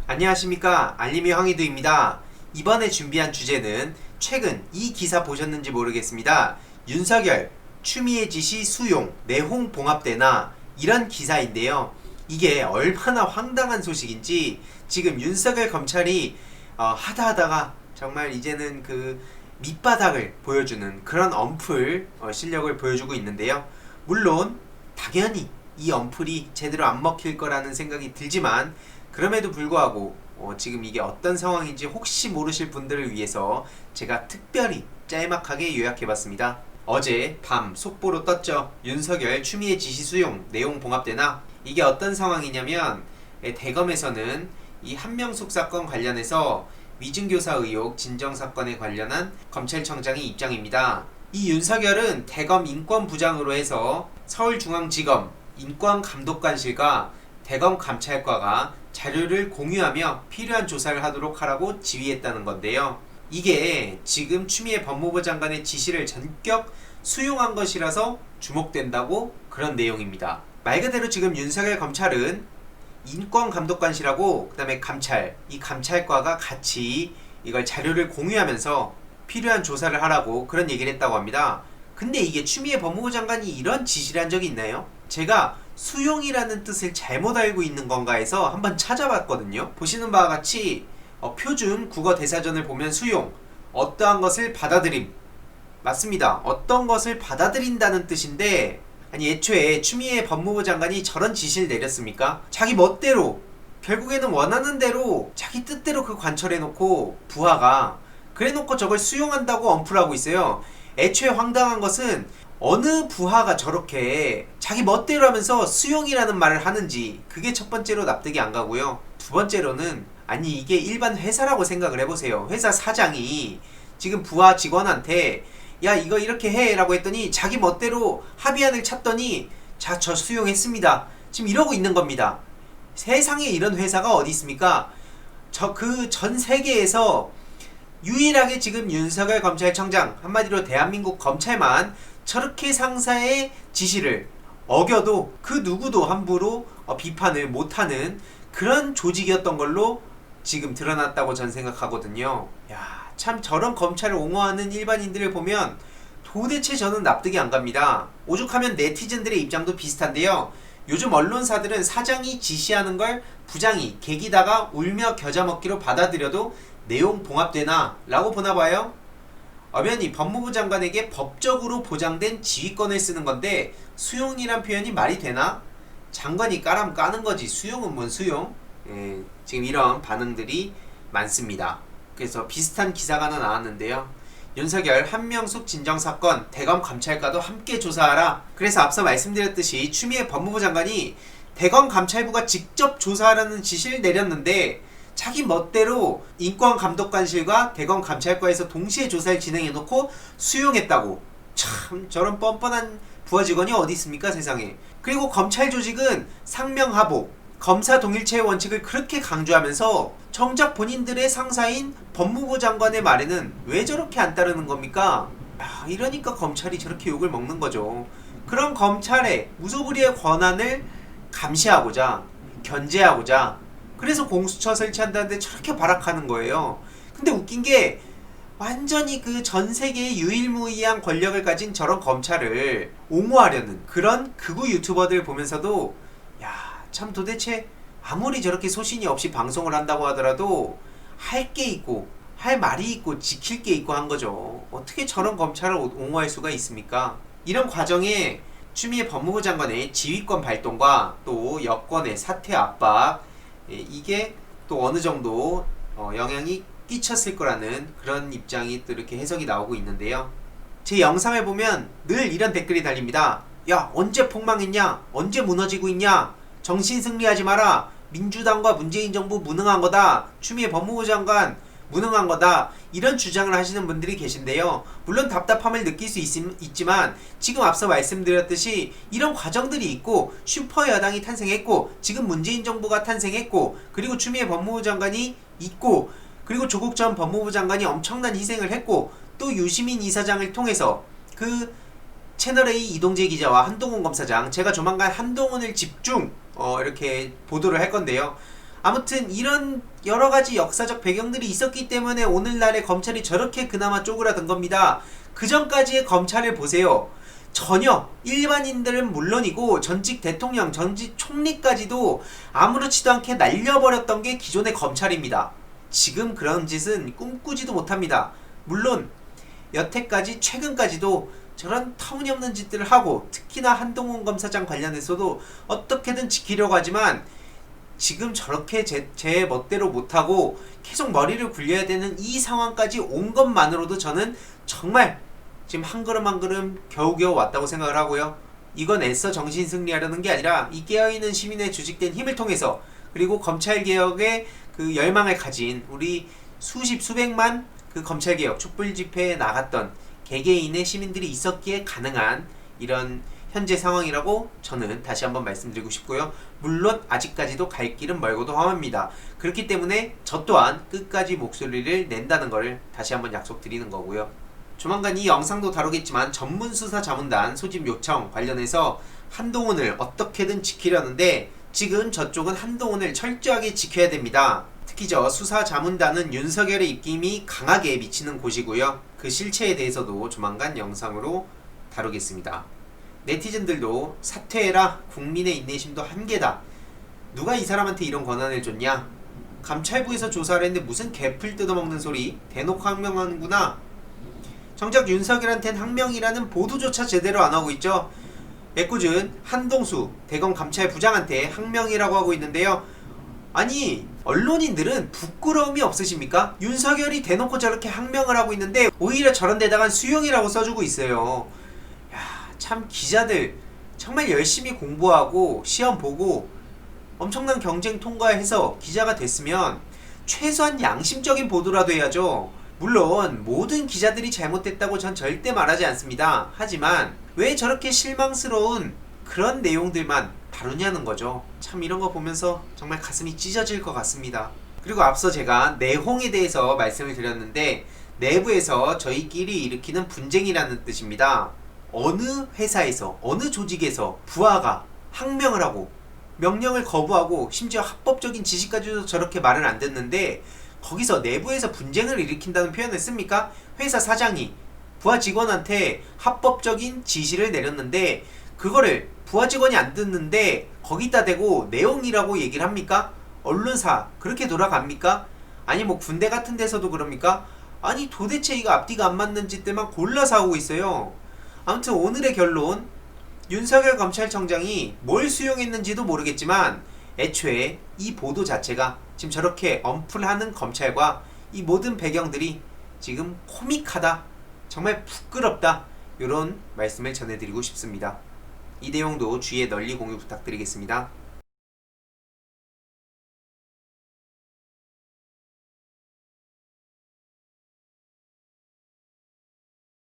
안녕하십니까, 알림이 황희두입니다. 이번에 준비한 주제는 최근 이 기사 보셨는지 모르겠습니다. 윤석열 추미애 지시 수용 내홍 봉합되나, 이런 기사인데요. 이게 얼마나 황당한 소식인지 지금 윤석열 검찰이 하다하다가 정말 이제는 그 밑바닥을 보여주는 그런 언플 실력을 보여주고 있는데요. 물론 당연히 이 언플이 제대로 안 먹힐 거라는 생각이 들지만, 그럼에도 불구하고 지금 이게 어떤 상황인지 혹시 모르실 분들을 위해서 제가 특별히 짤막하게 요약해봤습니다. 어제 밤 속보로 떴죠. 윤석열 추미애 지시 수용 내용 봉합되나? 이게 어떤 상황이냐면, 대검에서는 이 한명숙 사건 관련해서 위증교사 의혹 진정사건에 관련한 검찰청장의 입장입니다. 이 윤석열은 대검 인권부장으로 해서 서울중앙지검 인권감독관실과 대검 감찰과가 자료를 공유하며 필요한 조사를 하도록 하라고 지휘했다는 건데요. 이게 지금 추미애 법무부 장관의 지시를 전격 수용한 것이라서 주목된다고, 그런 내용입니다. 말 그대로 지금 윤석열 검찰은 인권감독관실하고 그 다음에 감찰, 이 감찰과가 같이 이걸 자료를 공유하면서 필요한 조사를 하라고 그런 얘기를 했다고 합니다. 근데 이게 추미애 법무부 장관이 이런 지시를 한 적이 있나요? 제가 수용이라는 뜻을 잘못 알고 있는 건가 해서 한번 찾아봤거든요. 보시는 바와 같이 표준 국어 대사전을 보면 수용, 어떠한 것을 받아들임, 맞습니다. 어떤 것을 받아들인다는 뜻인데, 아니 애초에 추미애 법무부 장관이 저런 지시를 내렸습니까? 자기 멋대로, 결국에는 원하는 대로 자기 뜻대로 그 관철해놓고 부하가 그래놓고 저걸 수용한다고 언플하고 있어요. 애초에 황당한 것은 어느 부하가 저렇게 자기 멋대로 하면서 수용이라는 말을 하는지, 그게 첫 번째로 납득이 안 가고요. 두 번째로는, 아니 이게 일반 회사라고 생각을 해보세요. 회사 사장이 지금 부하 직원한테 야 이거 이렇게 해 라고 했더니 자기 멋대로 합의안을 찾더니 자 저 수용했습니다, 지금 이러고 있는 겁니다. 세상에 이런 회사가 어디 있습니까? 저 그 전 세계에서 유일하게 지금 윤석열 검찰청장, 한마디로 대한민국 검찰만 저렇게 상사의 지시를 어겨도 그 누구도 함부로 비판을 못하는 그런 조직이었던 걸로 지금 드러났다고 전 생각하거든요. 야, 참 저런 검찰을 옹호하는 일반인들을 보면 도대체 저는 납득이 안 갑니다. 오죽하면 네티즌들의 입장도 비슷한데요. 요즘 언론사들은 사장이 지시하는 걸 부장이 개기다가 울며 겨자 먹기로 받아들여도 내용 봉합되나? 라고 보나봐요. 엄연히 법무부 장관에게 법적으로 보장된 지휘권을 쓰는 건데 수용이란 표현이 말이 되나? 장관이 까람 까는 거지 수용은 뭔 수용? 지금 이런 반응들이 많습니다. 그래서 비슷한 기사가 하나 나왔는데요. 윤석열 한명숙 진정사건 대검 감찰과도 함께 조사하라. 그래서 앞서 말씀드렸듯이 추미애 법무부 장관이 대검 감찰부가 직접 조사하라는 지시를 내렸는데, 자기 멋대로 인권감독관실과 대검 감찰과에서 동시에 조사를 진행해놓고 수용했다고. 참 저런 뻔뻔한 부하 직원이 어디 있습니까 세상에. 그리고 검찰 조직은 상명하복, 검사 동일체의 원칙을 그렇게 강조하면서 정작 본인들의 상사인 법무부 장관의 말에는 왜 저렇게 안 따르는 겁니까? 이러니까 검찰이 저렇게 욕을 먹는 거죠. 그런 검찰의 무소불위의 권한을 감시하고자, 견제하고자, 그래서 공수처 설치한다는데 저렇게 발악하는 거예요. 근데 웃긴 게 완전히 그 전 세계의 유일무이한 권력을 가진 저런 검찰을 옹호하려는 그런 극우 유튜버들 보면서도, 야, 참 도대체 아무리 저렇게 소신이 없이 방송을 한다고 하더라도 할 게 있고 할 말이 있고 지킬 게 있고 한 거죠. 어떻게 저런 검찰을 옹호할 수가 있습니까? 이런 과정에 추미애 법무부 장관의 지휘권 발동과 또 여권의 사퇴 압박, 이게 또 어느 정도 영향이 끼쳤을 거라는 그런 입장이 또 이렇게 해석이 나오고 있는데요. 제 영상을 보면 늘 이런 댓글이 달립니다. 야, 언제 폭망했냐? 언제 무너지고 있냐? 정신 승리하지 마라. 민주당과 문재인 정부 무능한 거다. 추미애 법무부 장관 무능한 거다. 이런 주장을 하시는 분들이 계신데요. 물론 답답함을 느낄 수 있지만 지금 앞서 말씀드렸듯이 이런 과정들이 있고, 슈퍼 여당이 탄생했고, 지금 문재인 정부가 탄생했고, 그리고 추미애 법무부 장관이 있고, 그리고 조국 전 법무부 장관이 엄청난 희생을 했고, 또 유시민 이사장을 통해서 그 채널A 이동재 기자와 한동훈 검사장, 제가 조만간 한동훈을 집중 이렇게 보도를 할 건데요. 아무튼 이런 여러가지 역사적 배경들이 있었기 때문에 오늘날의 검찰이 저렇게 그나마 쪼그라든 겁니다. 그 전까지의 검찰을 보세요. 전혀 일반인들은 물론이고 전직 대통령, 전직 총리까지도 아무렇지도 않게 날려버렸던 게 기존의 검찰입니다. 지금 그런 짓은 꿈꾸지도 못합니다. 물론 여태까지 최근까지도 저런 터무니없는 짓들을 하고, 특히나 한동훈 검사장 관련해서도 어떻게든 지키려고 하지만 지금 저렇게 제 멋대로 못하고 계속 머리를 굴려야 되는 이 상황까지 온 것만으로도 저는 정말 지금 한 걸음 한 걸음 겨우겨우 왔다고 생각을 하고요. 이건 애써 정신 승리하려는 게 아니라 이 깨어있는 시민의 조직된 힘을 통해서, 그리고 검찰개혁의 그 열망을 가진 우리 수십 수백만 그 검찰개혁 촛불 집회에 나갔던 개개인의 시민들이 있었기에 가능한 이런 현재 상황이라고 저는 다시 한번 말씀드리고 싶고요. 물론 아직까지도 갈 길은 멀고도 험합니다. 그렇기 때문에 저 또한 끝까지 목소리를 낸다는 것을 다시 한번 약속드리는 거고요. 조만간 이 영상도 다루겠지만 전문수사자문단 소집 요청 관련해서 한동훈을 어떻게든 지키려는데, 지금 저쪽은 한동훈을 철저하게 지켜야 됩니다. 특히 저 수사자문단은 윤석열의 입김이 강하게 미치는 곳이고요. 그 실체에 대해서도 조만간 영상으로 다루겠습니다. 네티즌들도 사퇴해라, 국민의 인내심도 한계다, 누가 이 사람한테 이런 권한을 줬냐, 감찰부에서 조사를 했는데 무슨 개풀 뜯어먹는 소리, 대놓고 항명하는구나. 정작 윤석열한텐 항명이라는 보도조차 제대로 안하고 있죠. 애꿎은 한동수 대검 감찰부장한테 항명이라고 하고 있는데요. 아니, 언론인들은 부끄러움이 없으십니까? 윤석열이 대놓고 저렇게 항명을 하고 있는데 오히려 저런 데다가 수용이라고 써주고 있어요. 야, 참 기자들 정말 열심히 공부하고 시험 보고 엄청난 경쟁 통과해서 기자가 됐으면 최소한 양심적인 보도라도 해야죠. 물론 모든 기자들이 잘못됐다고 전 절대 말하지 않습니다. 하지만 왜 저렇게 실망스러운 그런 내용들만 다루냐는 거죠. 참 이런 거 보면서 정말 가슴이 찢어질 것 같습니다. 그리고 앞서 제가 내홍에 대해서 말씀을 드렸는데, 내부에서 저희끼리 일으키는 분쟁이라는 뜻입니다. 어느 회사에서, 어느 조직에서 부하가 항명을 하고 명령을 거부하고 심지어 합법적인 지시까지도 저렇게 말을 안 듣는데 거기서 내부에서 분쟁을 일으킨다는 표현을 씁니까? 회사 사장이 부하 직원한테 합법적인 지시를 내렸는데 그거를 부하 직원이 안 듣는데 거기다 대고 내용이라고 얘기를 합니까? 언론사 그렇게 돌아갑니까? 아니 뭐 군대 같은 데서도 그럽니까? 아니 도대체 이거 앞뒤가 안 맞는 짓들만 골라서 하고 있어요. 아무튼 오늘의 결론, 윤석열 검찰청장이 뭘 수용했는지도 모르겠지만 애초에 이 보도 자체가 지금 저렇게 언플하는 검찰과 이 모든 배경들이 지금 코믹하다, 정말 부끄럽다, 이런 말씀을 전해드리고 싶습니다. 이 내용도 주위에 널리 공유 부탁드리겠습니다.